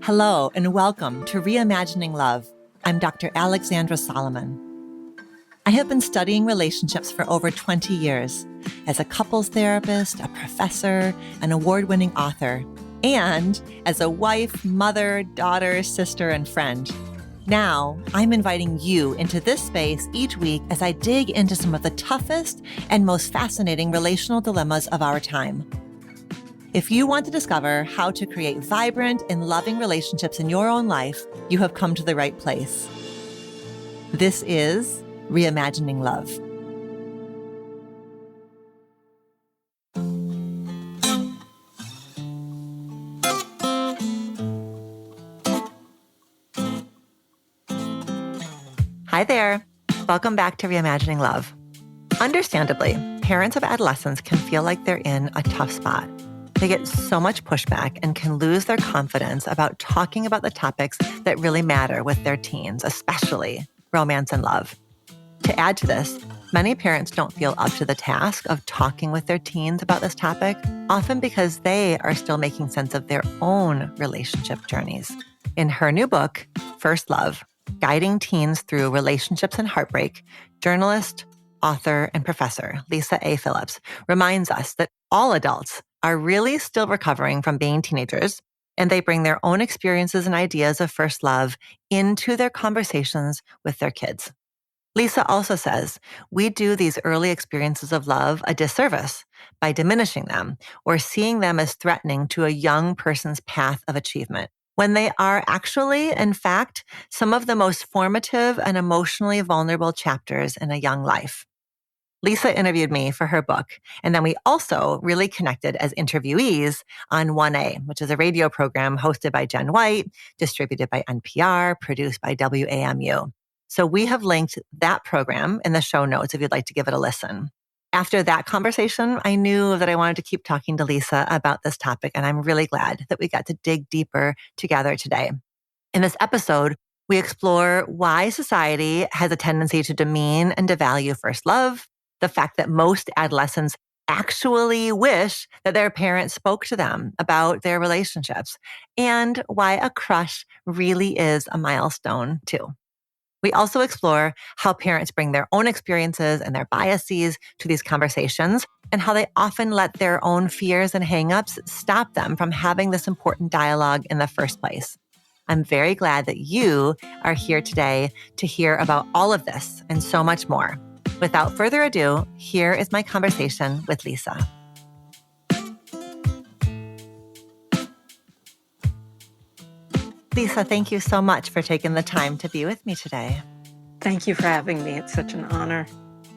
Hello, and welcome to Reimagining Love. I'm Dr. Alexandra Solomon. I have been studying relationships for over 20 years as a couples therapist, a professor, an award-winning author, and as a wife, mother, daughter, sister, and friend. Now, I'm inviting you into this space each week as I dig into some of the toughest and most fascinating relational dilemmas of our time. If you want to discover how to create vibrant and loving relationships in your own life, you have come to the right place. This is Reimagining Love. Hi there. Welcome back to Reimagining Love. Understandably, parents of adolescents can feel like they're in a tough spot. They get so much pushback and can lose their confidence about talking about the topics that really matter with their teens, especially romance and love. To add to this, many parents don't feel up to the task of talking with their teens about this topic, often because they are still making sense of their own relationship journeys. In her new book, First Love, Guiding Teens Through Relationships and Heartbreak, journalist, author, and professor Lisa A. Phillips reminds us that all adults are really still recovering from being teenagers, and they bring their own experiences and ideas of first love into their conversations with their kids. Lisa also says we do these early experiences of love a disservice by diminishing them or seeing them as threatening to a young person's path of achievement, when they are actually, in fact, some of the most formative and emotionally vulnerable chapters in a young life. Lisa interviewed me for her book, and then we also really connected as interviewees on 1A, which is a radio program hosted by Jen White, distributed by NPR, produced by WAMU. So we have linked that program in the show notes if you'd like to give it a listen. After that conversation, I knew that I wanted to keep talking to Lisa about this topic, and I'm really glad that we got to dig deeper together today. In this episode, we explore why society has a tendency to demean and devalue first love, the fact that most adolescents actually wish that their parents spoke to them about their relationships, and why a crush really is a milestone too. We also explore how parents bring their own experiences and their biases to these conversations, and how they often let their own fears and hangups stop them from having this important dialogue in the first place. I'm very glad that you are here today to hear about all of this and so much more. Without further ado, here is my conversation with Lisa. Lisa, thank you so much for taking the time to be with me today. Thank you for having me. It's such an honor.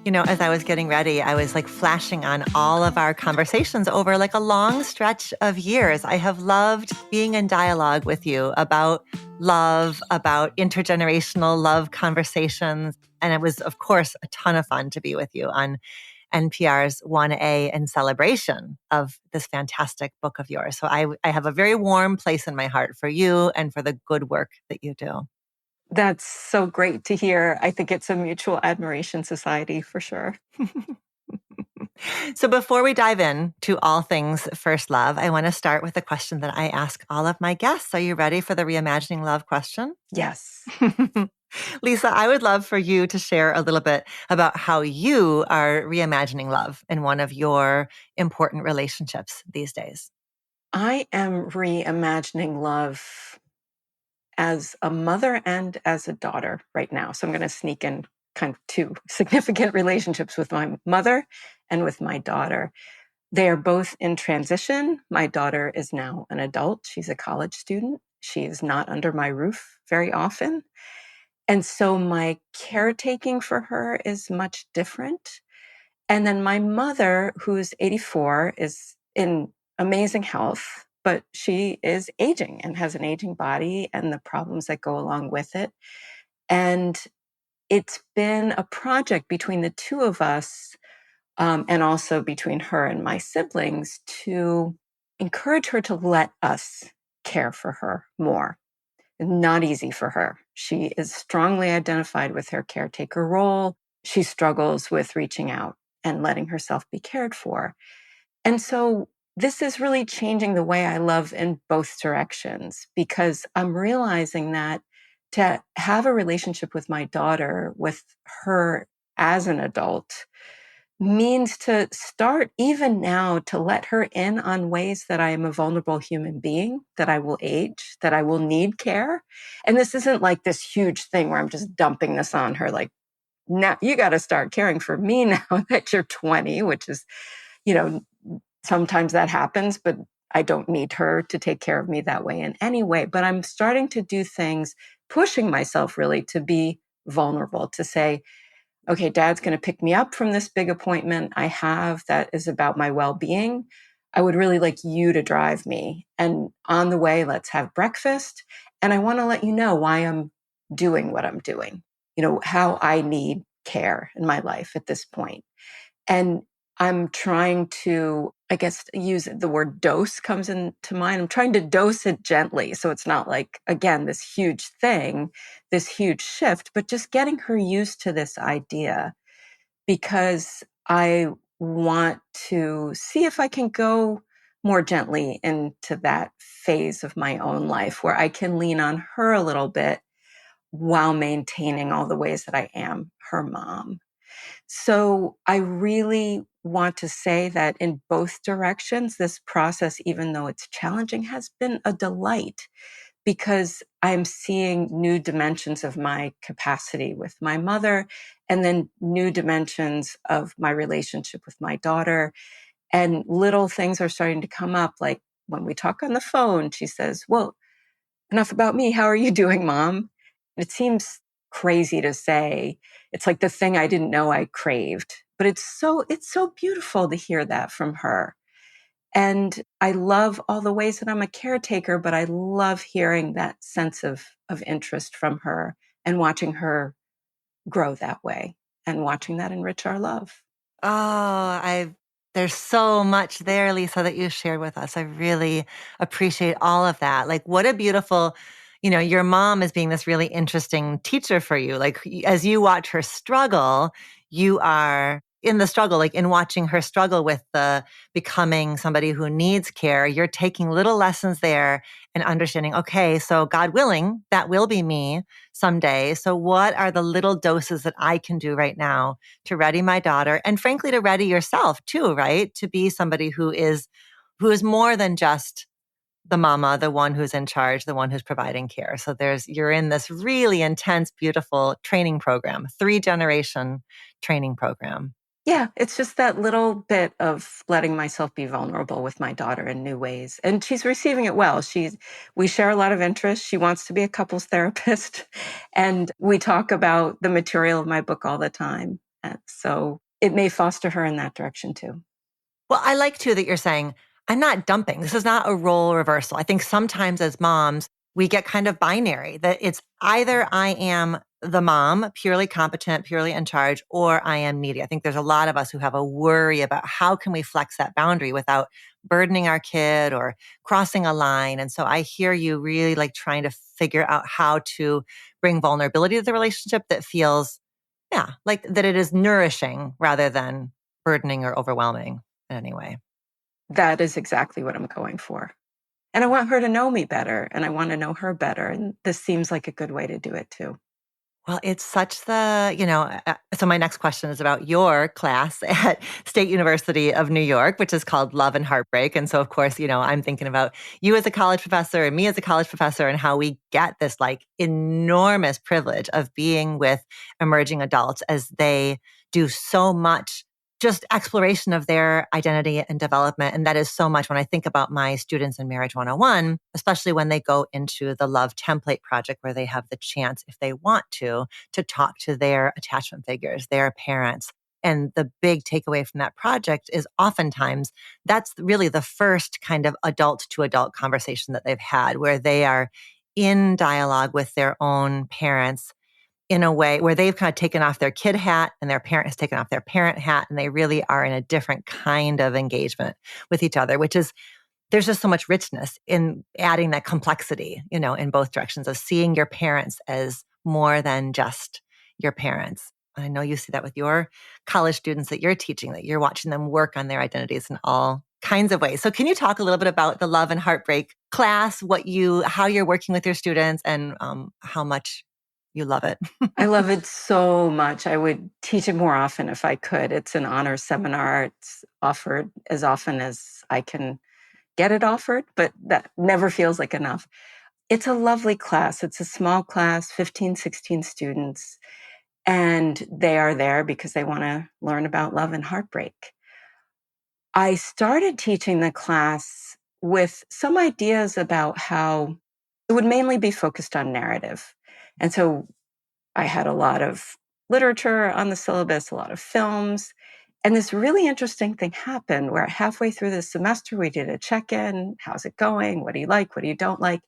You know, as I was getting ready, I was flashing on all of our conversations over a long stretch of years. I have loved being in dialogue with you about love, about intergenerational love conversations. And it was, of course, a ton of fun to be with you on NPR's 1A in celebration of this fantastic book of yours. So I have a very warm place in my heart for you and for the good work that you do. That's so great to hear. I think it's a mutual admiration society for sure. So before we dive in to all things first love, I want to start with a question that I ask all of my guests. Are you ready for the Reimagining Love question? Yes. Lisa, I would love for you to share a little bit about how you are reimagining love in one of your important relationships these days. I am reimagining love as a mother and as a daughter right now. So I'm going to sneak in kind of two significant relationships with my mother and with my daughter. They are both in transition. My daughter is now an adult. She's a college student. She is not under my roof very often. And so my caretaking for her is much different. And then my mother, who's 84, is in amazing health, but she is aging and has an aging body and the problems that go along with it. And it's been a project between the two of us, and also between her and my siblings, to encourage her to let us care for her more. Not easy for her. She is strongly identified with her caretaker role. she struggles with reaching out and letting herself be cared for. And so this is really changing the way I love in both directions, because I'm realizing that to have a relationship with my daughter, with her as an adult, means to start even now to let her in on ways that I am a vulnerable human being, that I will age, that I will need care. And this isn't like this huge thing where I'm just dumping this on her, like, now you got to start caring for me now that you're 20, which is, you know, sometimes that happens, but I don't need her to take care of me that way in any way. But I'm starting to do things, pushing myself really to be vulnerable, to say, okay, dad's going to pick me up from this big appointment I have that is about my well being. I would really like you to drive me. And on the way, let's have breakfast. And I want to let you know why I'm doing what I'm doing, how I need care in my life at this point. And I'm trying to, I guess, use the word dose comes into mind. I'm trying to dose it gently. So it's not like, again, this huge thing, this huge shift, but just getting her used to this idea, because I want to see if I can go more gently into that phase of my own life where I can lean on her a little bit while maintaining all the ways that I am her mom. So I really want to say that in both directions, this process, even though it's challenging, has been a delight, because I'm seeing new dimensions of my capacity with my mother, and then new dimensions of my relationship with my daughter. And little things are starting to come up. Like when we talk on the phone, she says, well, enough about me. How are you doing, Mom? It seems crazy to say. It's like the thing I didn't know I craved. But it's so beautiful to hear that from her. And I love all the ways that I'm a caretaker, but I love hearing that sense of interest from her and watching her grow that way and watching that enrich our love. Oh, there's so much there, Lisa, that you shared with us. I really appreciate all of that. Like, what a beautiful, your mom is being this really interesting teacher for you. Like, as you watch her struggle, you are in the struggle, like in watching her struggle with the becoming somebody who needs care. You're taking little lessons there and understanding, okay, so God willing, that will be me someday. So what are the little doses that I can do right now to ready my daughter, and frankly, to ready yourself too, right? To be somebody who is more than just the mama, the one who's in charge, the one who's providing care. So you're in this really intense, beautiful training program, 3-generation training program. Yeah, it's just that little bit of letting myself be vulnerable with my daughter in new ways. And she's receiving it well. We share a lot of interests. She wants to be a couples therapist. And we talk about the material of my book all the time. And so it may foster her in that direction too. Well, I like too that you're saying, I'm not dumping. This is not a role reversal. I think sometimes as moms, we get kind of binary that it's either I am the mom, purely competent, purely in charge, or I am needy. I think there's a lot of us who have a worry about how can we flex that boundary without burdening our kid or crossing a line. And so I hear you really like trying to figure out how to bring vulnerability to the relationship that feels, yeah, like that it is nourishing rather than burdening or overwhelming in any way. That is exactly what I'm going for. And I want her to know me better, and I want to know her better. And this seems like a good way to do it too. Well, it's such so my next question is about your class at State University of New York, which is called Love and Heartbreak. And so, of course, I'm thinking about you as a college professor and me as a college professor and how we get this like enormous privilege of being with emerging adults as they do so much just exploration of their identity and development. And that is so much when I think about my students in Marriage 101, especially when they go into the Love Template Project, where they have the chance, if they want to talk to their attachment figures, their parents. And the big takeaway from that project is oftentimes that's really the first kind of adult to adult conversation that they've had, where they are in dialogue with their own parents in a way where they've kind of taken off their kid hat and their parent has taken off their parent hat, and they really are in a different kind of engagement with each other, which is, there's just so much richness in adding that complexity, in both directions of seeing your parents as more than just your parents. I know you see that with your college students that you're teaching, that you're watching them work on their identities in all kinds of ways. So can you talk a little bit about the Love and Heartbreak class, how you're working with your students, and how much you love it? I love it so much. I would teach it more often if I could. It's an honor seminar. It's offered as often as I can get it offered, but that never feels like enough. It's a lovely class. It's a small class, 15, 16 students, and they are there because they want to learn about love and heartbreak. I started teaching the class with some ideas about how it would mainly be focused on narrative. And so I had a lot of literature on the syllabus, a lot of films. And this really interesting thing happened where halfway through the semester, we did a check in. How's it going? What do you like? What do you don't like?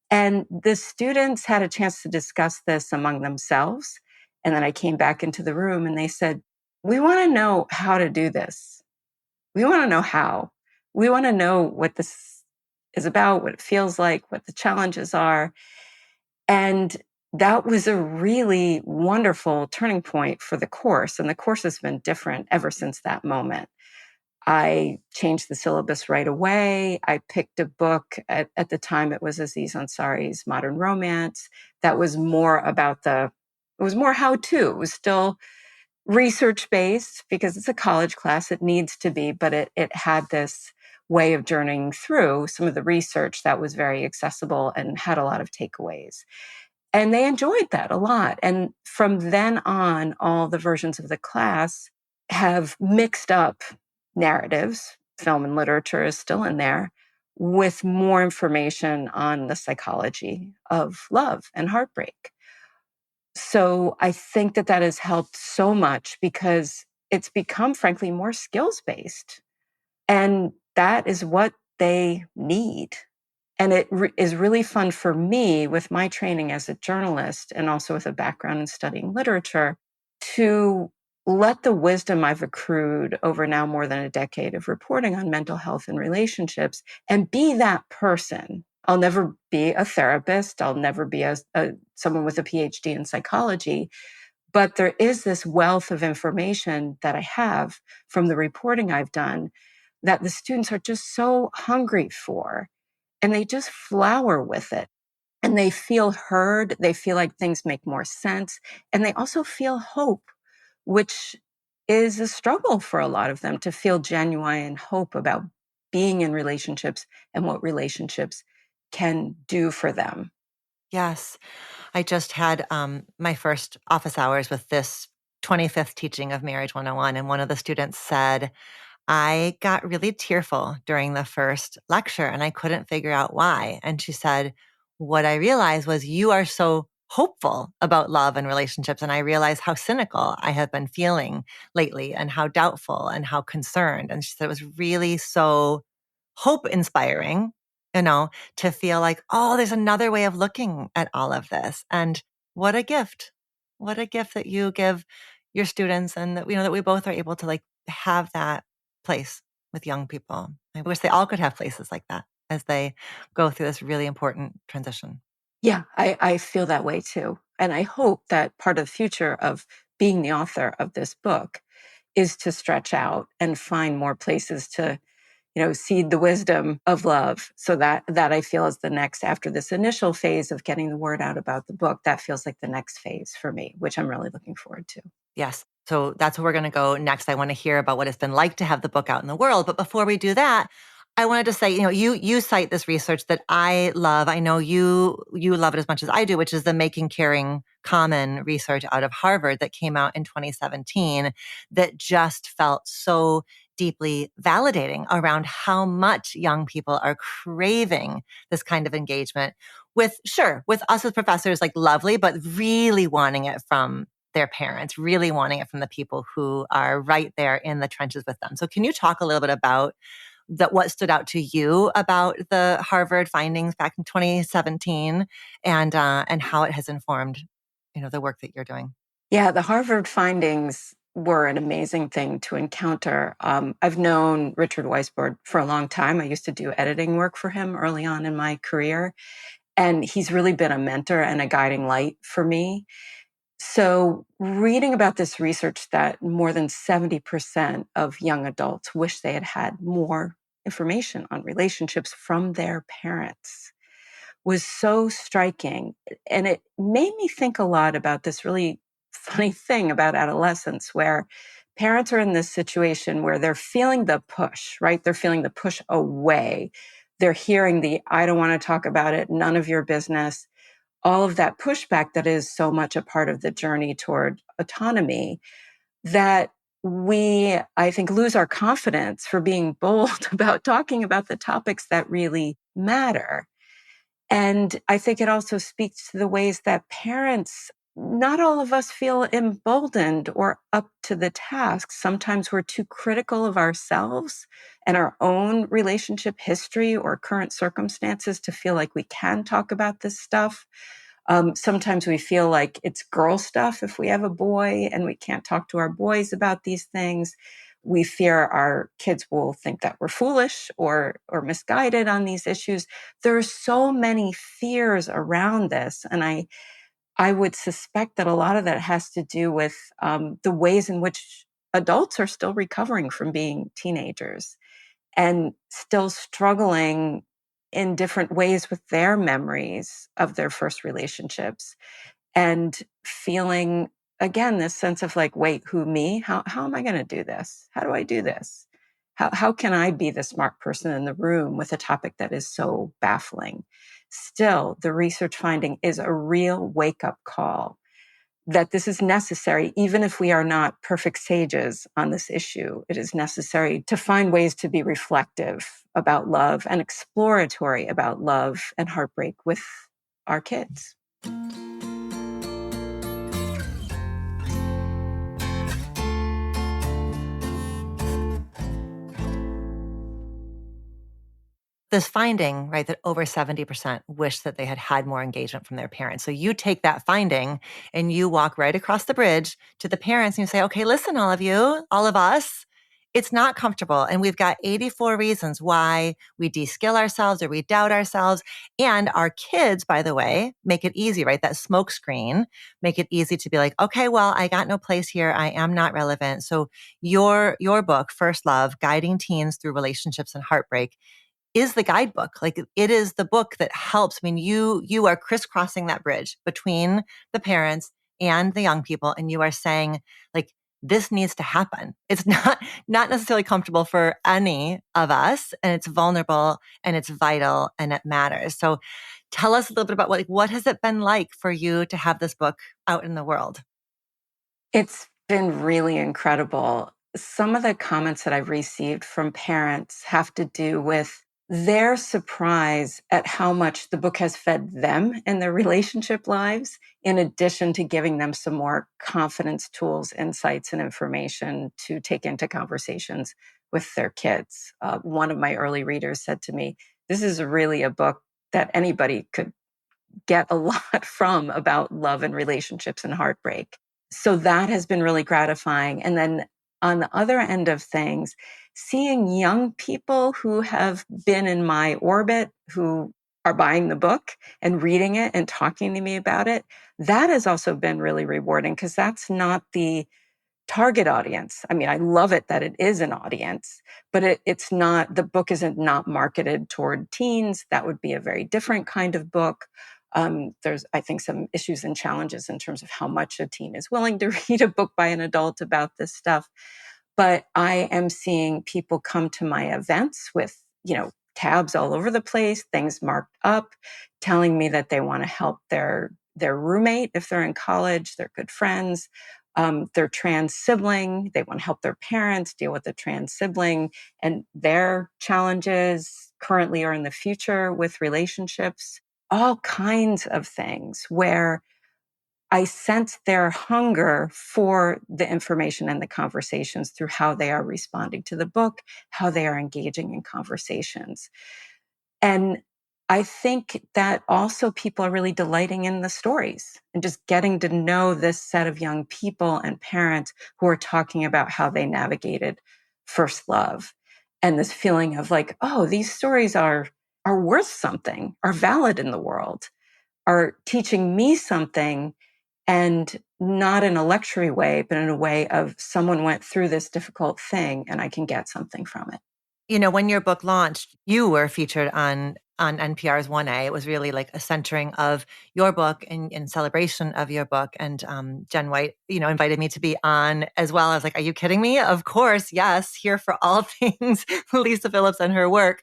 And the students had a chance to discuss this among themselves. And then I came back into the room and they said, "We want to know how to do this. We want to know how. We want to know what this is about, what it feels like, what the challenges are." And that was a really wonderful turning point for the course. And the course has been different ever since that moment. I changed the syllabus right away. I picked a book. At the time, it was Aziz Ansari's Modern Romance. That was more about it was more how to. It was still research based because it's a college class. It needs to be, but it had this way of journeying through some of the research that was very accessible and had a lot of takeaways. And they enjoyed that a lot. And from then on, all the versions of the class have mixed up narratives. Film and literature is still in there with more information on the psychology of love and heartbreak. So I think that that has helped so much because it's become, frankly, more skills based. And that is what they need. And is really fun for me with my training as a journalist and also with a background in studying literature to let the wisdom I've accrued over now more than a decade of reporting on mental health and relationships and be that person. I'll never be a therapist. I'll never be someone with a PhD in psychology. But there is this wealth of information that I have from the reporting I've done that the students are just so hungry for. And they just flower with it. And they feel heard. They feel like things make more sense. And they also feel hope, which is a struggle for a lot of them to feel genuine hope about being in relationships and what relationships can do for them. Yes. I just had my first office hours with this 25th teaching of Marriage 101, and one of the students said, "I got really tearful during the first lecture and I couldn't figure out why." And she said, "What I realized was you are so hopeful about love and relationships. And I realized how cynical I have been feeling lately and how doubtful and how concerned." And she said it was really so hope inspiring, to feel like, oh, there's another way of looking at all of this. And what a gift. What a gift that you give your students, and that, that we both are able to have that place with young people. I wish they all could have places like that as they go through this really important transition. Yeah, I feel that way too. And I hope that part of the future of being the author of this book is to stretch out and find more places to seed the wisdom of love. So that I feel is the next, after this initial phase of getting the word out about the book, that feels like the next phase for me, which I'm really looking forward to. Yes. So that's where we're going to go next. I want to hear about what it's been like to have the book out in the world. But before we do that, I wanted to say, you cite this research that I love. I know you love it as much as I do, which is the Making Caring Common research out of Harvard that came out in 2017 that just felt so deeply validating around how much young people are craving this kind of engagement with us as professors, like lovely, but really wanting it from their parents, really wanting it from the people who are right there in the trenches with them. So can you talk a little bit about what stood out to you about the Harvard findings back in 2017 and how it has informed, the work that you're doing? Yeah, the Harvard findings were an amazing thing to encounter. I've known Richard Weisbord for a long time. I used to do editing work for him early on in my career, and he's really been a mentor and a guiding light for me. So, reading about this research that more than 70% of young adults wish they had had more information on relationships from their parents was so striking. And it made me think a lot about this really funny thing about adolescence, where parents are in this situation where they're feeling the push, right? They're feeling the push away. They're hearing the, I don't want to talk about it, none of your business, all of that pushback that is so much a part of the journey toward autonomy, that we, I think, lose our confidence for being bold about talking about the topics that really matter. And I think it also speaks to the ways that parents, not all of us feel emboldened or up to the task. Sometimes we're too critical of ourselves and our own relationship history or current circumstances to feel like we can talk about this stuff. Sometimes we feel like it's girl stuff if we have a boy and we can't talk to our boys about these things. We fear our kids will think that we're foolish or misguided on these issues. There are so many fears around this, and I would suspect that a lot of that has to do with the ways in which adults are still recovering from being teenagers and still struggling in different ways with their memories of their first relationships and feeling again this sense of like, wait, who, me? How am I going to do this? How do I do this? How can I be the smart person in the room with a topic that is so baffling? Still, the research finding is a real wake up call that this is necessary, even if we are not perfect sages on this issue. It is necessary to find ways to be reflective about love and exploratory about love and heartbreak with our kids. This finding, right, that over 70% wish that they had had more engagement from their parents. So you take that finding and you walk right across the bridge to the parents and you say, okay, listen, all of you, all of us, it's not comfortable. And we've got 84 reasons why we de-skill ourselves or we doubt ourselves. And our kids, by the way, make it easy, right? That smoke screen, make it easy to be like, okay, well, I got no place here. I am not relevant. So your book, First Love, Guiding Teens Through Relationships and Heartbreak, is the guidebook. Like it is the book that helps. I mean, you are crisscrossing that bridge between the parents and the young people. And you are saying like, this needs to happen. It's not necessarily comfortable for any of us, and it's vulnerable and it's vital and it matters. So tell us a little bit about what has it been like for you to have this book out in the world? It's been really incredible. Some of the comments that I've received from parents have to do with their surprise at how much the book has fed them in their relationship lives, in addition to giving them some more confidence tools, insights, and information to take into conversations with their kids. One of my early readers said to me, this is really a book that anybody could get a lot from about love and relationships and heartbreak. So that has been really gratifying. And then on the other end of things, seeing young people who have been in my orbit, who are buying the book and reading it and talking to me about it, that has also been really rewarding because that's not the target audience. I mean, I love it that it is an audience, but it's not, the book isn't not marketed toward teens. That would be a very different kind of book. There's, I think, some issues and challenges in terms of how much a teen is willing to read a book by an adult about this stuff. But I am seeing people come to my events with, tabs all over the place, things marked up, telling me that they want to help their roommate if they're in college, their good friends, their trans sibling. They want to help their parents deal with the trans sibling and their challenges currently or in the future with relationships. All kinds of things where I sense their hunger for the information and the conversations through how they are responding to the book, how they are engaging in conversations. And I think that also people are really delighting in the stories and just getting to know this set of young people and parents who are talking about how they navigated first love and this feeling of like, oh, these stories are worth something, are valid in the world, are teaching me something and not in a lectury way, but in a way of someone went through this difficult thing and I can get something from it. When your book launched, you were featured on NPR's 1A. It was really like a centering of your book and in celebration of your book. And Jen White, invited me to be on as well. I was like, are you kidding me? Of course, yes, here for all things Lisa Phillips and her work.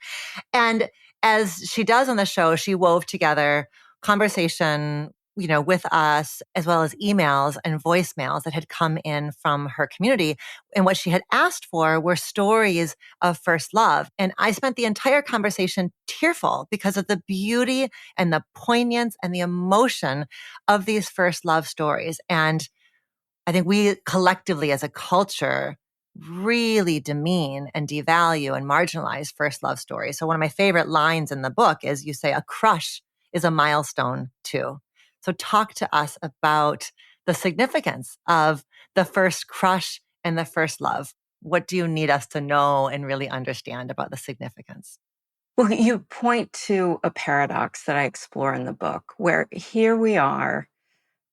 And as she does on the show, she wove together conversation, with us, as well as emails and voicemails that had come in from her community. And what she had asked for were stories of first love. And I spent the entire conversation tearful because of the beauty and the poignance and the emotion of these first love stories. And I think we collectively as a culture really demean and devalue and marginalize first love stories. So one of my favorite lines in the book is you say, a crush is a milestone too. So talk to us about the significance of the first crush and the first love. What do you need us to know and really understand about the significance? Well, you point to a paradox that I explore in the book, where here we are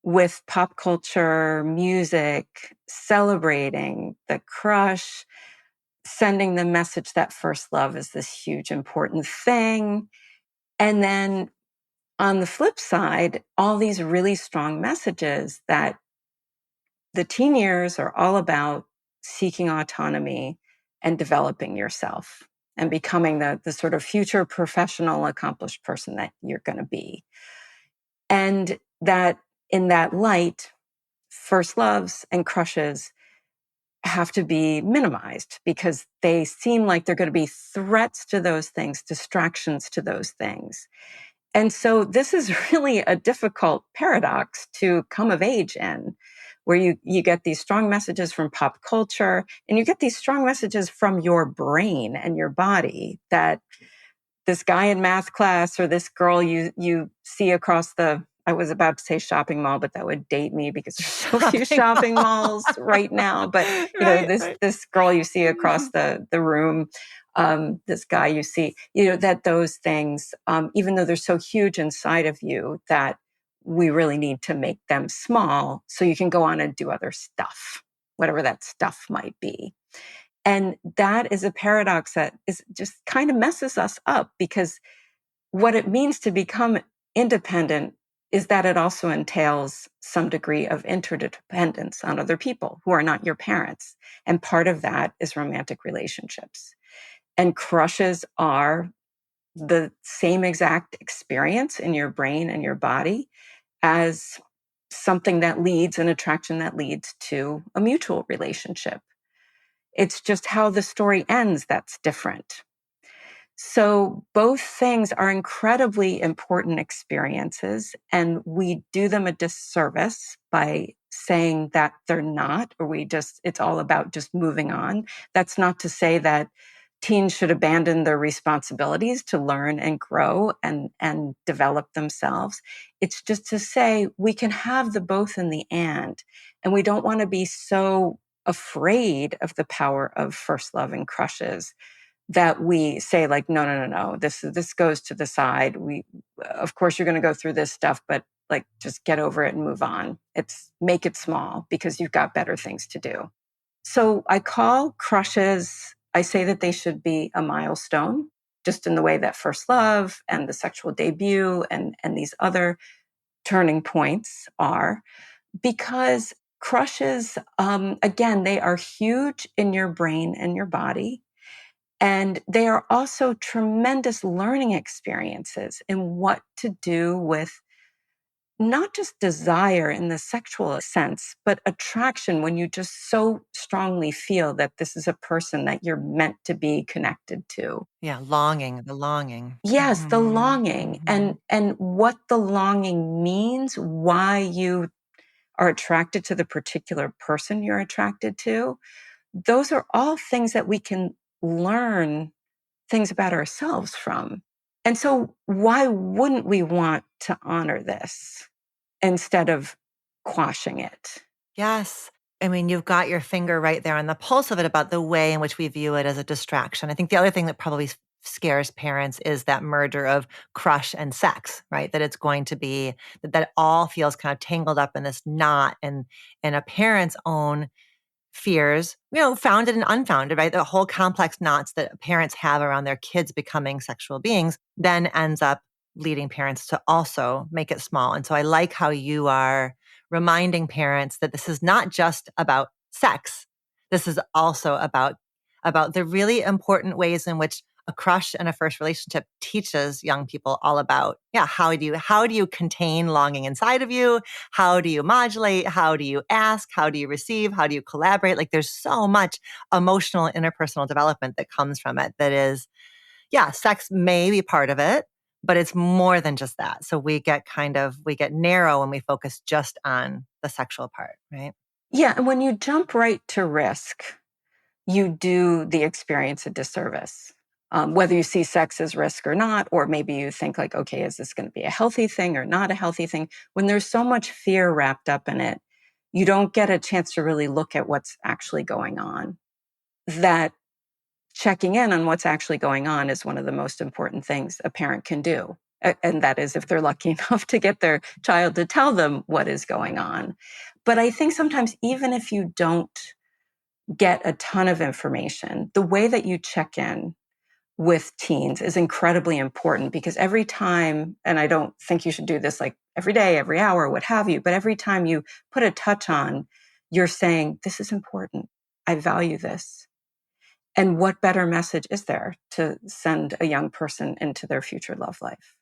with pop culture, music, celebrating the crush, sending the message that first love is this huge, important thing. And then on the flip side, all these really strong messages that the teen years are all about seeking autonomy and developing yourself and becoming the sort of future professional, accomplished person that you're going to be. And that in that light, first loves and crushes have to be minimized because they seem like they're going to be threats to those things, distractions to those things. And so this is really a difficult paradox to come of age in, where you get these strong messages from pop culture and you get these strong messages from your brain and your body that this guy in math class or this girl you see across the, I was about to say shopping mall, but that would date me because there's so few shopping malls right now. But Right, this right. this girl you see across the room, this guy you see, that those things, even though they're so huge inside of you, that we really need to make them small so you can go on and do other stuff, whatever that stuff might be. And that is a paradox that is just kind of messes us up because what it means to become independent is that it also entails some degree of interdependence on other people who are not your parents. And part of that is romantic relationships. And crushes are the same exact experience in your brain and your body as something that leads, an attraction that leads to a mutual relationship. It's just how the story ends that's different. So both things are incredibly important experiences, and we do them a disservice by saying that they're not, or it's all about just moving on. That's not to say that teens should abandon their responsibilities to learn and grow and develop themselves. It's just to say we can have the both in the and we don't want to be so afraid of the power of first love and crushes that we say like, no, no, no, no, this goes to the side. Of course you're going to go through this stuff, but like, just get over it and move on. Make it small because you've got better things to do. So I call crushes, I say that they should be a milestone, just in the way that first love and the sexual debut and these other turning points are, because crushes, again, they are huge in your brain and your body. And they are also tremendous learning experiences in what to do with not just desire in the sexual sense, but attraction when you just so strongly feel that this is a person that you're meant to be connected to. Yeah, longing, the longing. Yes, the Mhm, longing mhm. and what the longing means, why you are attracted to the particular person you're attracted to. Those are all things that we can learn things about ourselves from. And so, why wouldn't we want to honor this instead of quashing it? Yes. I mean, you've got your finger right there on the pulse of it about the way in which we view it as a distraction. I think the other thing that probably scares parents is that merger of crush and sex, right? That it's going to be that all feels kind of tangled up in this knot, and a parent's own fears, founded and unfounded, right? The whole complex knots that parents have around their kids becoming sexual beings then ends up leading parents to also make it small. And so I like how you are reminding parents that this is not just about sex. This is also about the really important ways in which a crush and a first relationship teaches young people all about, how do you contain longing inside of you? How do you modulate? How do you ask? How do you receive? How do you collaborate? Like there's so much emotional interpersonal development that comes from it that is, sex may be part of it, but it's more than just that. So we get narrow when we focus just on the sexual part, right? Yeah. And when you jump right to risk, you do the experience a disservice. Whether you see sex as risk or not, or maybe you think like, okay, is this going to be a healthy thing or not a healthy thing? When there's so much fear wrapped up in it, you don't get a chance to really look at what's actually going on. That checking in on what's actually going on is one of the most important things a parent can do. And that is if they're lucky enough to get their child to tell them what is going on. But I think sometimes even if you don't get a ton of information, the way that you check in with teens is incredibly important, because every time, and I don't think you should do this like every day, every hour, what have you, but every time you put a touch on, you're saying, this is important. I value this. And what better message is there to send a young person into their future love life?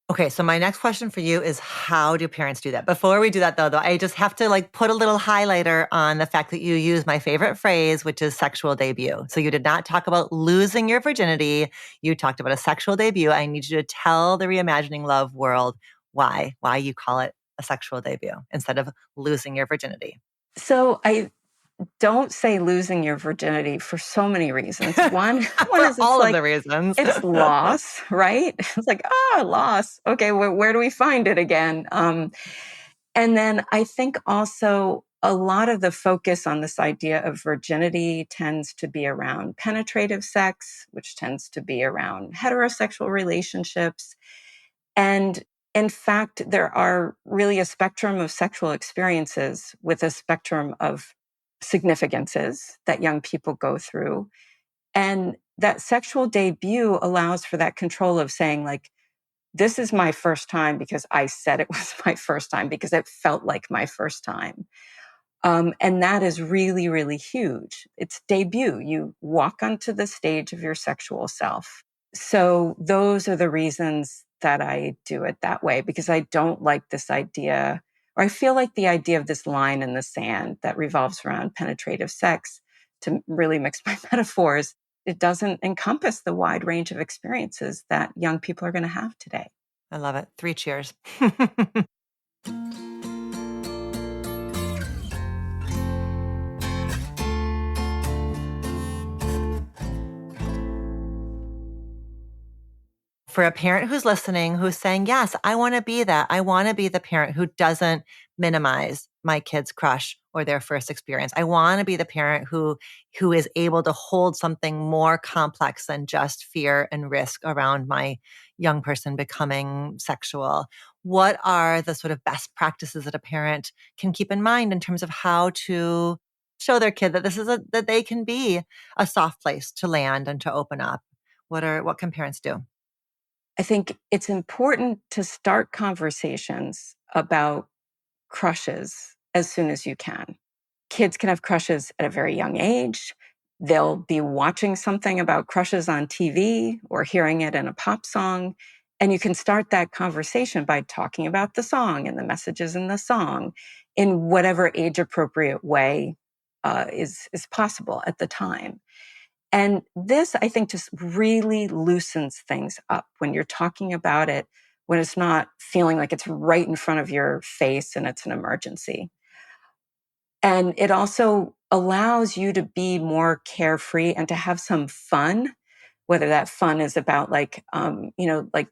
Okay, so my next question for you is, how do parents do that? Before we do that though, I just have to like put a little highlighter on the fact that you use my favorite phrase, which is sexual debut. So you did not talk about losing your virginity. You talked about a sexual debut. I need you to tell the Reimagining Love world why you call it a sexual debut instead of losing your virginity. So I don't say losing your virginity for so many reasons. One For is it's all of like, the reasons. it's loss, right? It's like, loss. Okay, where do we find it again? And then I think also a lot of the focus on this idea of virginity tends to be around penetrative sex, which tends to be around heterosexual relationships. And in fact, there are really a spectrum of sexual experiences with a spectrum of significances that young people go through. And that sexual debut allows for that control of saying, like, this is my first time because I said it was my first time, because it felt like my first time. And that is really, really huge. It's debut. You walk onto the stage of your sexual self. So those are the reasons that I do it that way, because I don't like this idea, or I feel like the idea of this line in the sand that revolves around penetrative sex, to really mix my metaphors, it doesn't encompass the wide range of experiences that young people are going to have today. I love it. 3 cheers. For a parent who's listening, who's saying, yes, I want to be that. I want to be the parent who doesn't minimize my kid's crush or their first experience. I want to be the parent who is able to hold something more complex than just fear and risk around my young person becoming sexual. What are the sort of best practices that a parent can keep in mind in terms of how to show their kid that that they can be a soft place to land and to open up? What can parents do? I think it's important to start conversations about crushes as soon as you can. Kids can have crushes at a very young age. They'll be watching something about crushes on TV or hearing it in a pop song. And you can start that conversation by talking about the song and the messages in the song in whatever age appropriate way is possible at the time. And this, I think, just really loosens things up when you're talking about it, when it's not feeling like it's right in front of your face and it's an emergency. And it also allows you to be more carefree and to have some fun, whether that fun is about like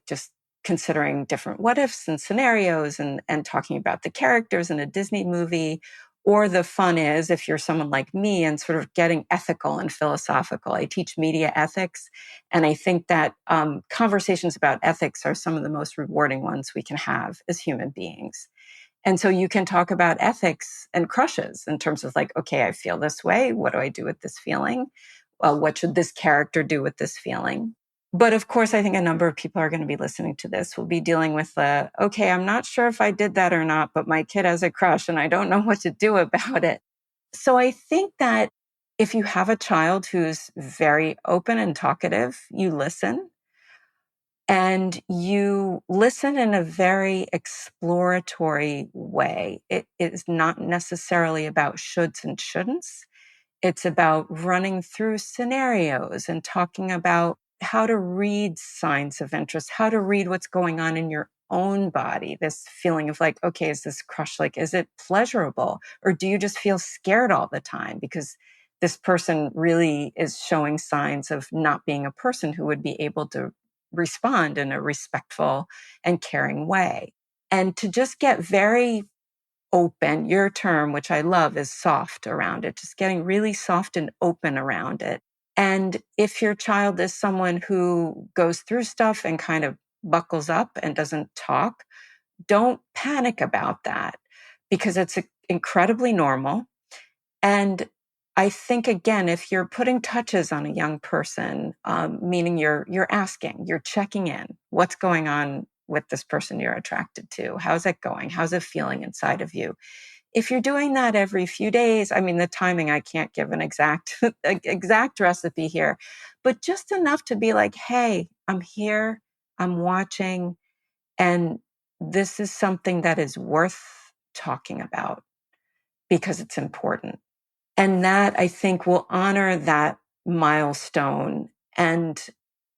just considering different what ifs and scenarios and talking about the characters in a Disney movie, Or the fun is, if you're someone like me and sort of getting ethical and philosophical. I teach media ethics, and I think that conversations about ethics are some of the most rewarding ones we can have as human beings. And so you can talk about ethics and crushes in terms of like, okay, I feel this way. What do I do with this feeling? What should this character do with this feeling? But of course, I think a number of people are going to be listening to this will be dealing with the, okay, I'm not sure if I did that or not, but my kid has a crush and I don't know what to do about it. So I think that if you have a child who's very open and talkative, you listen, and you listen in a very exploratory way. It is not necessarily about shoulds and shouldn'ts. It's about running through scenarios and talking about how to read signs of interest, how to read what's going on in your own body. This feeling of like, okay, is this crush like, is it pleasurable? Or do you just feel scared all the time because this person really is showing signs of not being a person who would be able to respond in a respectful and caring way? And to just get very open. Your term, which I love, is soft around it, just getting really soft and open around it. And if your child is someone who goes through stuff and kind of buckles up and doesn't talk, don't panic about that, because it's incredibly normal. And I think, again, if you're putting touches on a young person, meaning you're asking, you're checking in, what's going on with this person you're attracted to? How's it going? How's it feeling inside of you? If you're doing that every few days, I mean, the timing, I can't give an exact recipe here, but just enough to be like, hey, I'm here, I'm watching, and this is something that is worth talking about because it's important. And that, I think, will honor that milestone. And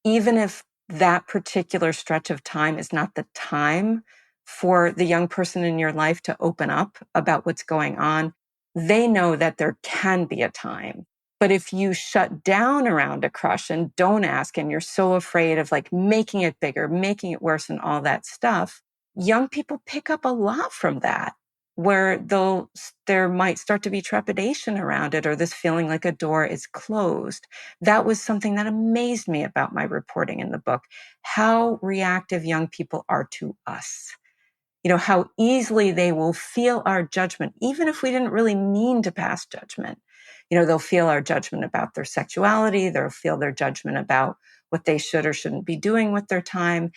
even if that particular stretch of time is not the time for the young person in your life to open up about what's going on, they know that there can be a time. But if you shut down around a crush and don't ask, and you're so afraid of like making it bigger, making it worse, and all that stuff, young people pick up a lot from that, where there might start to be trepidation around it, or this feeling like a door is closed. That was something that amazed me about my reporting in the book, how reactive young people are to us. How easily they will feel our judgment, even if we didn't really mean to pass judgment. They'll feel our judgment about their sexuality. They'll feel their judgment about what they should or shouldn't be doing with their time.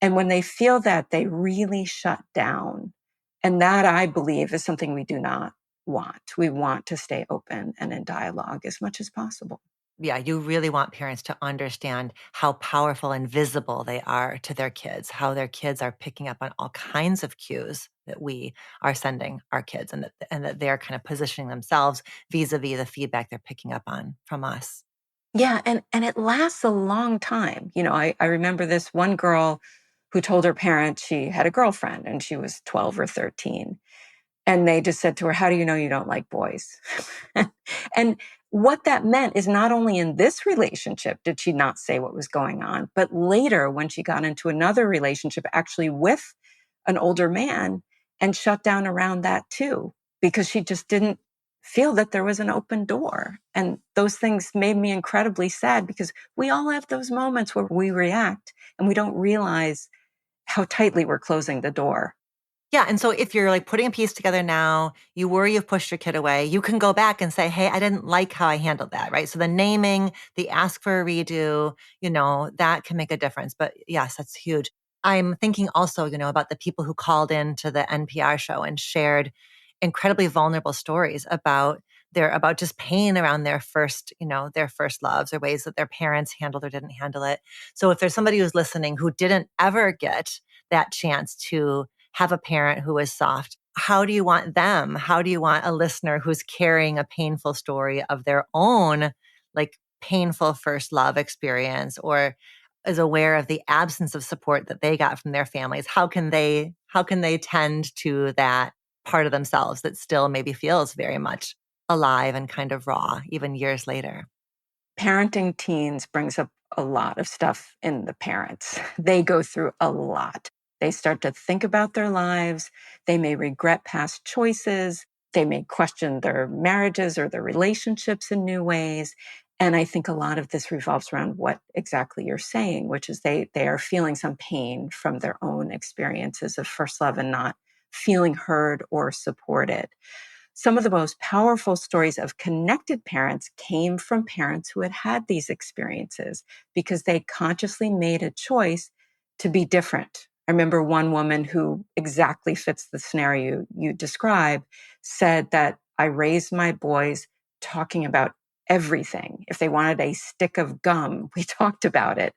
And when they feel that, they really shut down. And that, I believe, is something we do not want. We want to stay open and in dialogue as much as possible. Yeah, you really want parents to understand how powerful and visible they are to their kids, how their kids are picking up on all kinds of cues that we are sending our kids, and that they're kind of positioning themselves vis-a-vis the feedback they're picking up on from us. Yeah, and it lasts a long time. I remember this one girl who told her parents she had a girlfriend and she was 12 or 13. And they just said to her, how do you know you don't like boys? And what that meant is, not only in this relationship did she not say what was going on, but later when she got into another relationship, actually with an older man, and shut down around that too, because she just didn't feel that there was an open door. And those things made me incredibly sad, because we all have those moments where we react and we don't realize how tightly we're closing the door. Yeah, and so if you're like putting a piece together now, you worry you've pushed your kid away, you can go back and say, hey, I didn't like how I handled that, right? So the naming, the ask for a redo, that can make a difference. But yes, that's huge. I'm thinking also, about the people who called in to the NPR show and shared incredibly vulnerable stories about just pain around their first loves, or ways that their parents handled or didn't handle it. So if there's somebody who's listening who didn't ever get that chance to have a parent who is soft, how do you want them? How do you want a listener who's carrying a painful story of their own, like painful first love experience, or is aware of the absence of support that they got from their families? How can they tend to that part of themselves that still maybe feels very much alive and kind of raw, even years later? Parenting teens brings up a lot of stuff in the parents. They go through a lot. They start to think about their lives. They may regret past choices. They may question their marriages or their relationships in new ways. And I think a lot of this revolves around what exactly you're saying, which is they are feeling some pain from their own experiences of first love and not feeling heard or supported. Some of the most powerful stories of connected parents came from parents who had had these experiences because they consciously made a choice to be different. I remember one woman who exactly fits the scenario you describe said that I raised my boys talking about everything. If they wanted a stick of gum, we talked about it.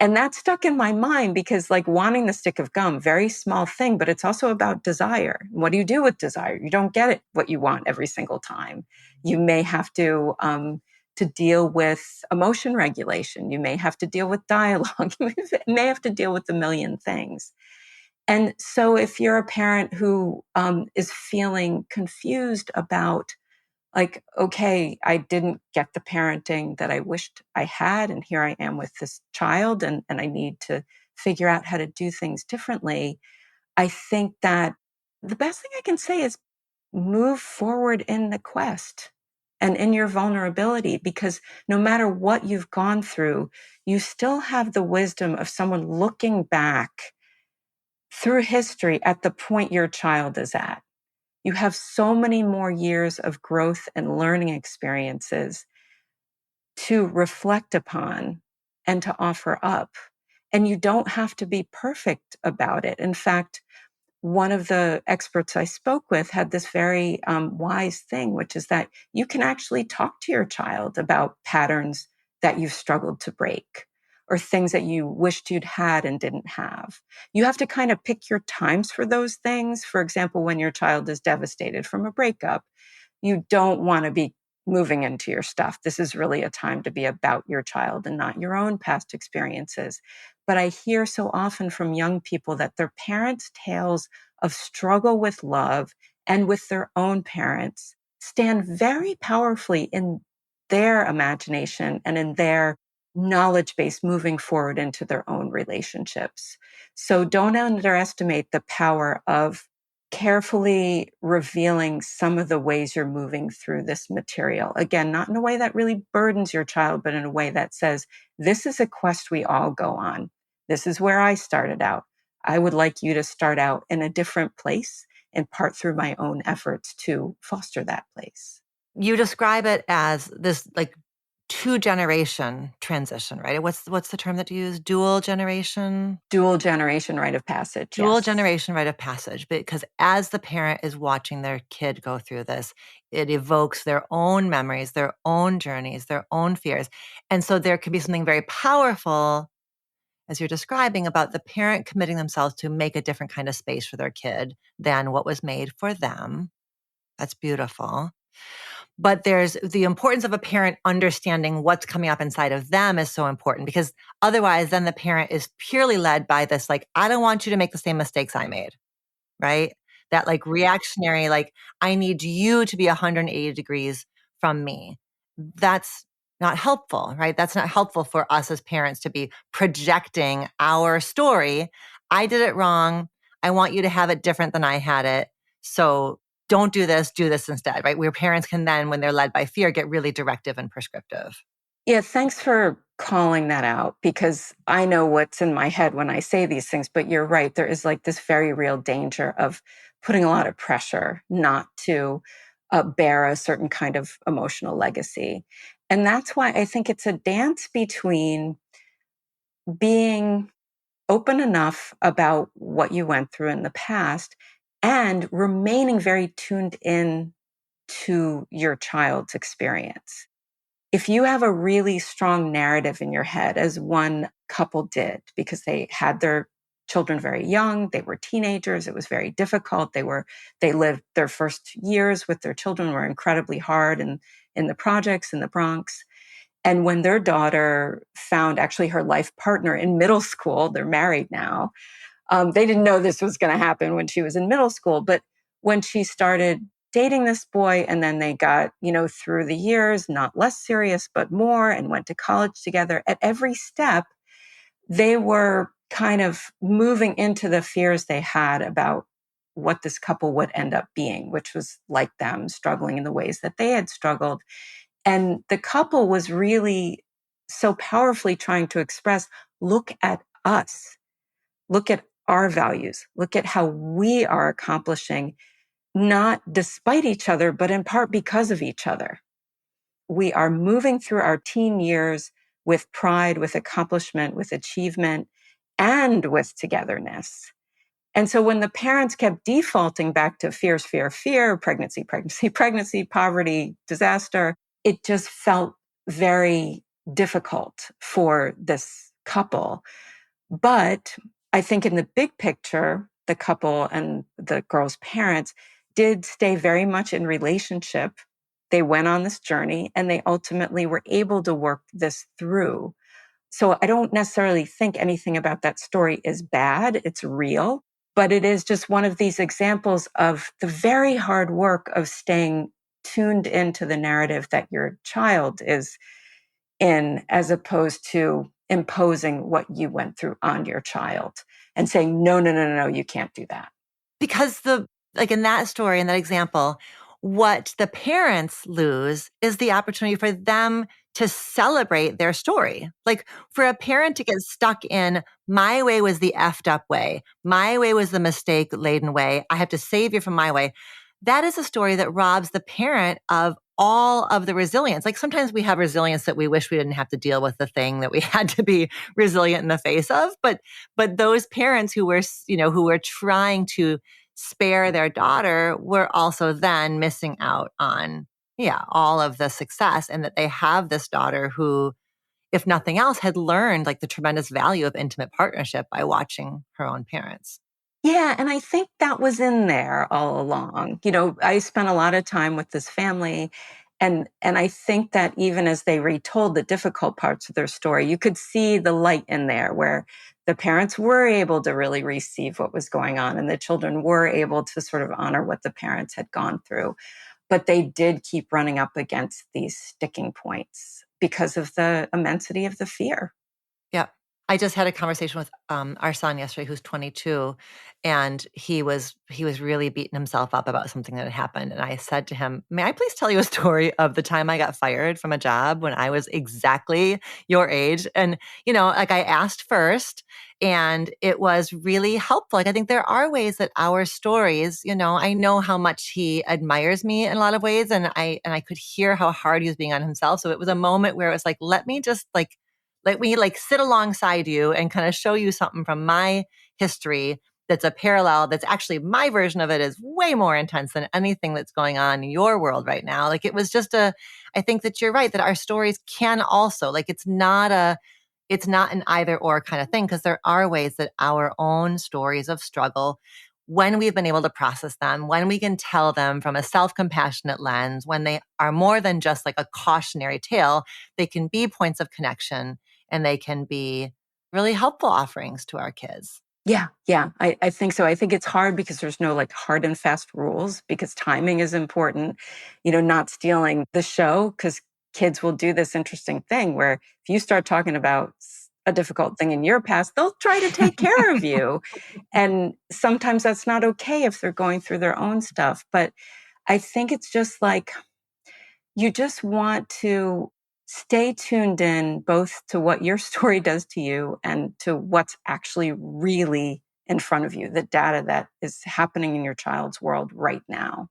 And that stuck in my mind because, like, wanting the stick of gum, very small thing, but it's also about desire. What do you do with desire? You don't get it what you want every single time. You may have to deal with emotion regulation. You may have to deal with dialogue. You may have to deal with a million things. And so, if you're a parent who is feeling confused about, like, okay, I didn't get the parenting that I wished I had, and here I am with this child, and I need to figure out how to do things differently. I think that the best thing I can say is move forward in the quest and in your vulnerability, because no matter what you've gone through, you still have the wisdom of someone looking back through history at the point your child is at. You have so many more years of growth and learning experiences to reflect upon and to offer up. And you don't have to be perfect about it. In fact, one of the experts I spoke with had this very wise thing, which is that you can actually talk to your child about patterns that you've struggled to break or things that you wished you'd had and didn't have. You have to kind of pick your times for those things. For example, when your child is devastated from a breakup, you don't want to be moving into your stuff. This is really a time to be about your child and not your own past experiences. But I hear so often from young people that their parents' tales of struggle with love and with their own parents stand very powerfully in their imagination and in their knowledge base moving forward into their own relationships. So don't underestimate the power of carefully revealing some of the ways you're moving through this material. Again, not in a way that really burdens your child, but in a way that says, this is a quest we all go on. This is where I started out. I would like you to start out in a different place, in part through my own efforts to foster that place. You describe it as this like 2-generation transition, right? What's the term that you use? Dual generation? Dual generation rite of passage. Dual Yes. generation rite of passage, because as the parent is watching their kid go through this, it evokes their own memories, their own journeys, their own fears. And so there can be something very powerful, as you're describing, about the parent committing themselves to make a different kind of space for their kid than what was made for them. That's beautiful. But there's the importance of a parent understanding what's coming up inside of them is so important, because otherwise then the parent is purely led by this, like, I don't want you to make the same mistakes I made, right? That like reactionary, like, I need you to be 180 degrees from me. That's not helpful, right? That's not helpful for us as parents to be projecting our story. I did it wrong. I want you to have it different than I had it. So don't do this instead, right? Where parents can then, when they're led by fear, get really directive and prescriptive. Yeah, thanks for calling that out, because I know what's in my head when I say these things, but you're right. There is like this very real danger of putting a lot of pressure not to bear a certain kind of emotional legacy. And that's why I think it's a dance between being open enough about what you went through in the past and remaining very tuned in to your child's experience. If you have a really strong narrative in your head, as one couple did, because they had their children very young, they were teenagers, it was very difficult. They lived their first years with their children were incredibly hard and in the projects in the Bronx. And when their daughter found actually her life partner in middle school, they're married now. They didn't know this was going to happen when she was in middle school, but when she started dating this boy, and then they got, through the years, not less serious, but more, and went to college together, at every step, they were kind of moving into the fears they had about what this couple would end up being, which was like them struggling in the ways that they had struggled. And the couple was really so powerfully trying to express, look at us, look at our values, look at how we are accomplishing, not despite each other, but in part because of each other. We are moving through our teen years with pride, with accomplishment, with achievement, and with togetherness. And so when the parents kept defaulting back to fears, fear, fear, pregnancy, pregnancy, pregnancy, poverty, disaster, it just felt very difficult for this couple. But I think in the big picture, the couple and the girl's parents did stay very much in relationship. They went on this journey and they ultimately were able to work this through. So I don't necessarily think anything about that story is bad. It's real, but it is just one of these examples of the very hard work of staying tuned into the narrative that your child is in, as opposed to imposing what you went through on your child and saying, no, no, no, no, no, you can't do that. Because like in that story, in that example, what the parents lose is the opportunity for them to celebrate their story. Like for a parent to get stuck in, my way was the effed up way. My way was the mistake laden way. I have to save you from my way. That is a story that robs the parent of all of the resilience. Like sometimes we have resilience that we wish we didn't have to deal with the thing that we had to be resilient in the face of. But those parents who were, who were trying to spare their daughter were also then missing out on, all of the success, and that they have this daughter who, if nothing else, had learned like the tremendous value of intimate partnership by watching her own parents. Yeah, and I think that was in there all along. I spent a lot of time with this family, and I think that even as they retold the difficult parts of their story, you could see the light in there where the parents were able to really receive what was going on and the children were able to sort of honor what the parents had gone through. But they did keep running up against these sticking points because of the immensity of the fear. Yeah. I just had a conversation with our son yesterday, who's 22, and he was really beating himself up about something that had happened. And I said to him, "May I please tell you a story of the time I got fired from a job when I was exactly your age?" And like I asked first, and it was really helpful. Like I think there are ways that our stories, I know how much he admires me in a lot of ways, and I could hear how hard he was being on himself. So it was a moment where it was like, let me just let me sit alongside you and kind of show you something from my history that's a parallel, that's actually my version of it is way more intense than anything that's going on in your world right now. Like it was just I think that you're right, that our stories can also, it's not an either or kind of thing, because there are ways that our own stories of struggle, when we've been able to process them, when we can tell them from a self-compassionate lens, when they are more than just like a cautionary tale, they can be points of connection and they can be really helpful offerings to our kids. Yeah, I think so. I think it's hard because there's no hard and fast rules because timing is important, not stealing the show because kids will do this interesting thing where if you start talking about a difficult thing in your past, they'll try to take care of you. And sometimes that's not okay if they're going through their own stuff. But I think it's just you just want to stay tuned in both to what your story does to you and to what's actually really in front of you, the data that is happening in your child's world right now.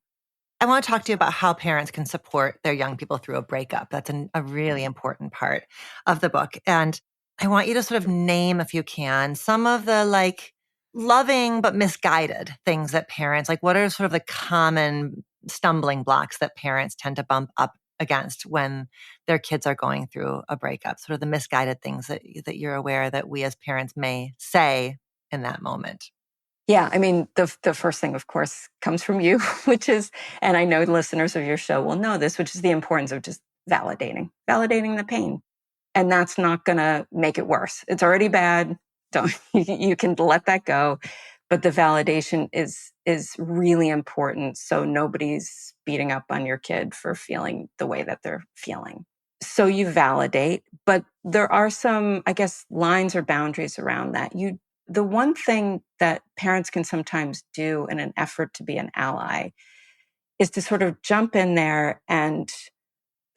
I want to talk to you about how parents can support their young people through a breakup. That's a really important part of the book. And I want you to sort of name, if you can, some of the loving but misguided things that parents, what are sort of the common stumbling blocks that parents tend to bump up against when their kids are going through a breakup, sort of the misguided things that you're aware that we as parents may say in that moment. Yeah, I mean, the first thing, of course, comes from you, which is, and I know listeners of your show will know this, which is the importance of just validating the pain. And that's not going to make it worse. It's already bad. Don't you can let that go. But the validation is really important. So nobody's beating up on your kid for feeling the way that they're feeling. So you validate, but there are some, I guess, lines or boundaries around that. The one thing that parents can sometimes do in an effort to be an ally is to sort of jump in there and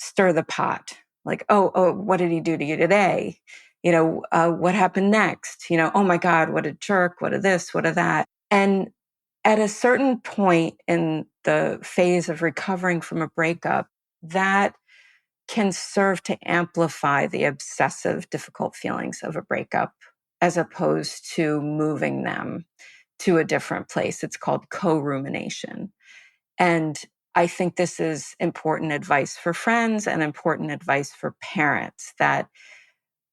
stir the pot. Like, oh, what did he do to you today? What happened next? Oh my God, what a jerk, what a this, what a that. And at a certain point in the phase of recovering from a breakup, that can serve to amplify the obsessive, difficult feelings of a breakup as opposed to moving them to a different place. It's called co-rumination. And I think this is important advice for friends and important advice for parents,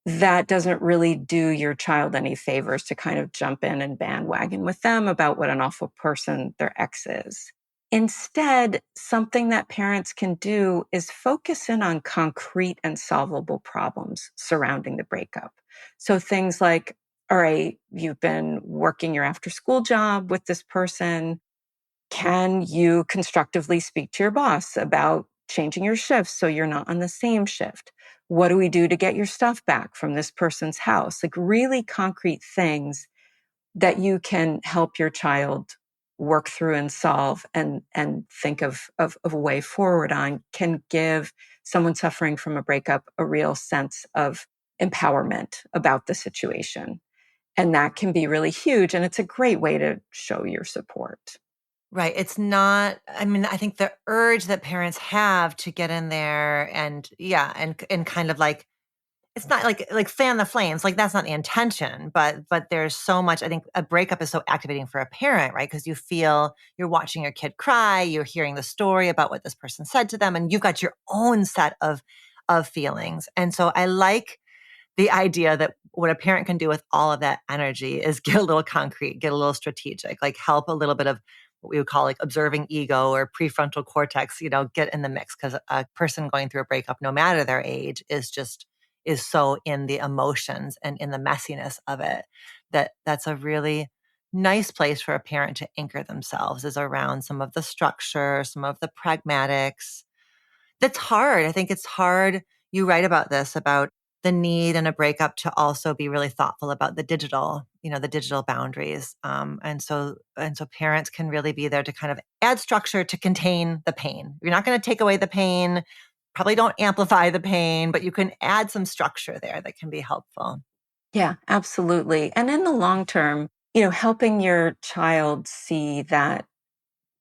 that doesn't really do your child any favors to kind of jump in and bandwagon with them about what an awful person their ex is. Instead, something that parents can do is focus in on concrete and solvable problems surrounding the breakup. So things like, all right, you've been working your after school job with this person. Can you constructively speak to your boss about changing your shifts so you're not on the same shift? What do we do to get your stuff back from this person's house? Like really concrete things that you can help your child work through and solve and think of a way forward on can give someone suffering from a breakup a real sense of empowerment about the situation. And that can be really huge. And it's a great way to show your support. Right. It's not, I mean, I think the urge that parents have to get in there and yeah, and kind of like, it's not like fan the flames, like that's not the intention, but there's so much, I think a breakup is so activating for a parent, right? Because you feel you're watching your kid cry, you're hearing the story about what this person said to them, and you've got your own set of feelings. And so I like the idea that what a parent can do with all of that energy is get a little concrete, get a little strategic, like help a little bit of what we would call like observing ego or prefrontal cortex, get in the mix. Because a person going through a breakup, no matter their age, is so in the emotions and in the messiness of it that's a really nice place for a parent to anchor themselves is around some of the structure, some of the pragmatics. That's hard. I think it's hard. You write about this, about the need in a breakup to also be really thoughtful about the digital boundaries. And so parents can really be there to kind of add structure to contain the pain. You're not going to take away the pain, probably don't amplify the pain, but you can add some structure there that can be helpful. Yeah, absolutely. And in the long term, helping your child see that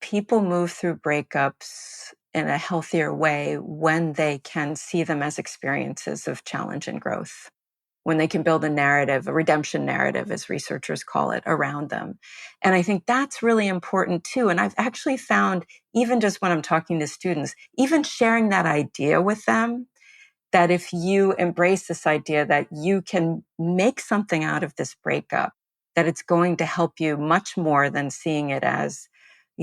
people move through breakups in a healthier way when they can see them as experiences of challenge and growth, when they can build a narrative, a redemption narrative, as researchers call it, around them. And I think that's really important too. And I've actually found, even just when I'm talking to students, even sharing that idea with them, that if you embrace this idea that you can make something out of this breakup, that it's going to help you much more than seeing it as,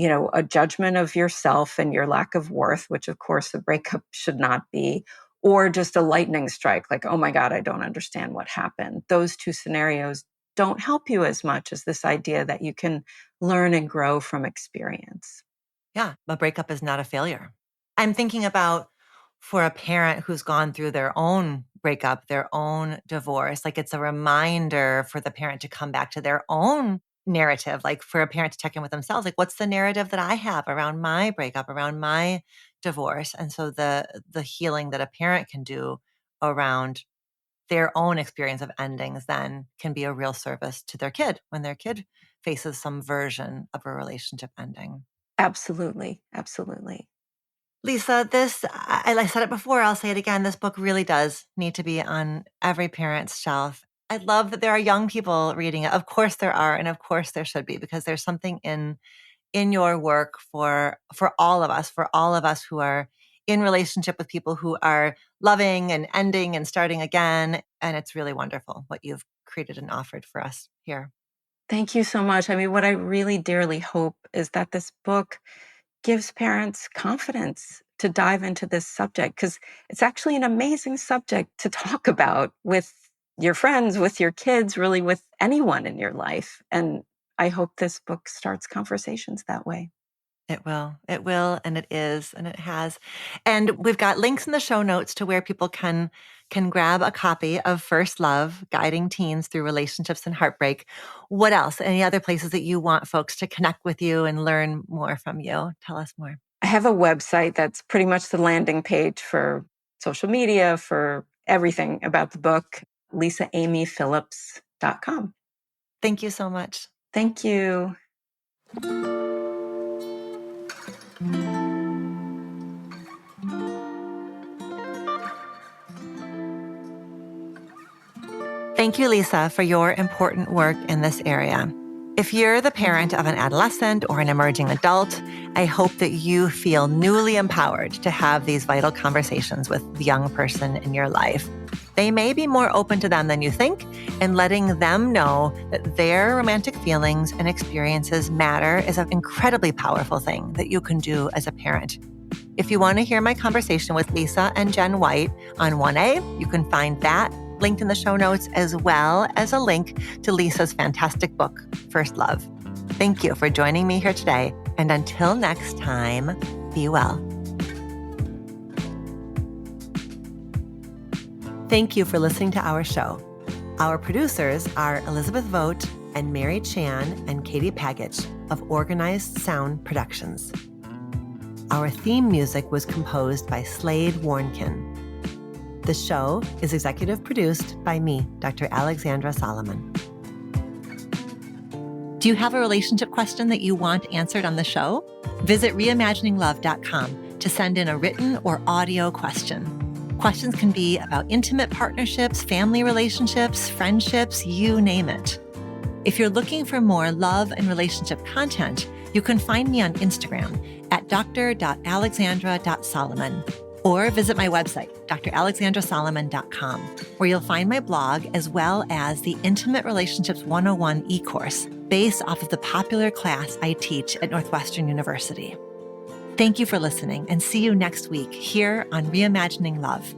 a judgment of yourself and your lack of worth, which of course a breakup should not be, or just a lightning strike, like, oh my God, I don't understand what happened. Those two scenarios don't help you as much as this idea that you can learn and grow from experience. Yeah, a breakup is not a failure. I'm thinking about for a parent who's gone through their own breakup, their own divorce, like it's a reminder for the parent to come back to their own narrative, like for a parent to check in with themselves, like what's the narrative that I have around my breakup, around my divorce? And so the healing that a parent can do around their own experience of endings then can be a real service to their kid when their kid faces some version of a relationship ending. Absolutely. Absolutely. Lisa, I said it before, I'll say it again. This book really does need to be on every parent's shelf. I love that there are young people reading it. Of course there are, and of course there should be, because there's something in your work for all of us who are in relationship with people who are loving and ending and starting again. And it's really wonderful what you've created and offered for us here. Thank you so much. I mean, what I really dearly hope is that this book gives parents confidence to dive into this subject, because it's actually an amazing subject to talk about with your friends, with your kids, really with anyone in your life. And I hope this book starts conversations that way. It will. It will, and it is, and it has. And we've got links in the show notes to where people can grab a copy of First Love, Guiding Teens Through Relationships and Heartbreak. What else? Any other places that you want folks to connect with you and learn more from you? Tell us more. I have a website that's pretty much the landing page for social media, for everything about the book, lisaamyphillips.com. Thank you so much. Thank you. Thank you, Lisa, for your important work in this area. If you're the parent of an adolescent or an emerging adult, I hope that you feel newly empowered to have these vital conversations with the young person in your life. They may be more open to them than you think, and letting them know that their romantic feelings and experiences matter is an incredibly powerful thing that you can do as a parent. If you want to hear my conversation with Lisa and Jen White on 1A, you can find that linked in the show notes, as well as a link to Lisa's fantastic book, First Love. Thank you for joining me here today. And until next time, be well. Thank you for listening to our show. Our producers are Elizabeth Vogt and Mary Chan and Katie Pagich of Organized Sound Productions. Our theme music was composed by Slade Warnkin. The show is executive produced by me, Dr. Alexandra Solomon. Do you have a relationship question that you want answered on the show? Visit reimagininglove.com to send in a written or audio question. Questions can be about intimate partnerships, family relationships, friendships, you name it. If you're looking for more love and relationship content, you can find me on Instagram at dr.alexandra.solomon. Or visit my website, dralexandrasolomon.com, where you'll find my blog as well as the Intimate Relationships 101 e-course based off of the popular class I teach at Northwestern University. Thank you for listening, and see you next week here on Reimagining Love.